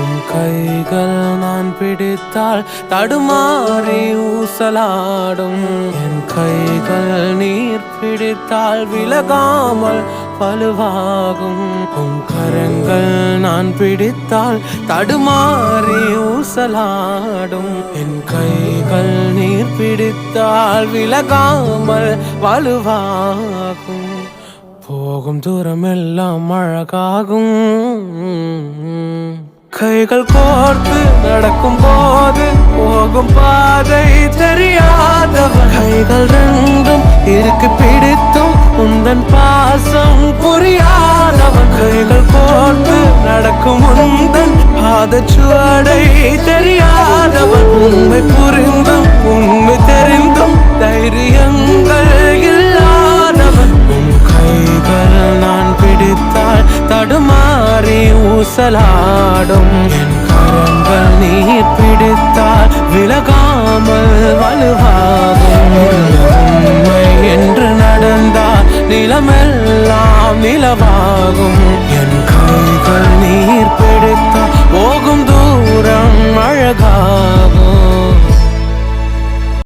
உன் கைகள் நான் பிடித்தால் தடுமாறி ஊசலாடும். என் கைகள் நீர் பிடித்தால் விலகாமல் வலுவாகும். உன் கரங்கள் நான் பிடித்தால் தடுமாறி ஊசலாடும். என் கைகள் நீர் பிடித்தால் விலகாமல் வலுவாகும். போகும் தூரமெல்லாம் அழகாகும். கைகள் கோர்த்து நடக்கும் போது போகும் பாதை தெரியாதவன். கைகள் ரெண்டும் இருக்கு பிடித்தும் உந்தன் பாசம் புரியாதவன். கைகள் கோர்த்து நடக்கும் உந்தன் பாதச்சுவடை தெரியாதவன். உண்மை புரிந்தும் உண்மை தெரிந்தும் தைரியங்கள் இல்லாதவன். உன் கைகள் நான் பிடித்தால் தடுமாறி ஊசலாடும். என் கரங்கள் நீ பிடித்தால் விலகாமல் வலுவாகும். உண்மை என்று நடந்தால் நிலமெல்லாம் நிலவாகும். என் கைகள் நீர் பிடித்தால்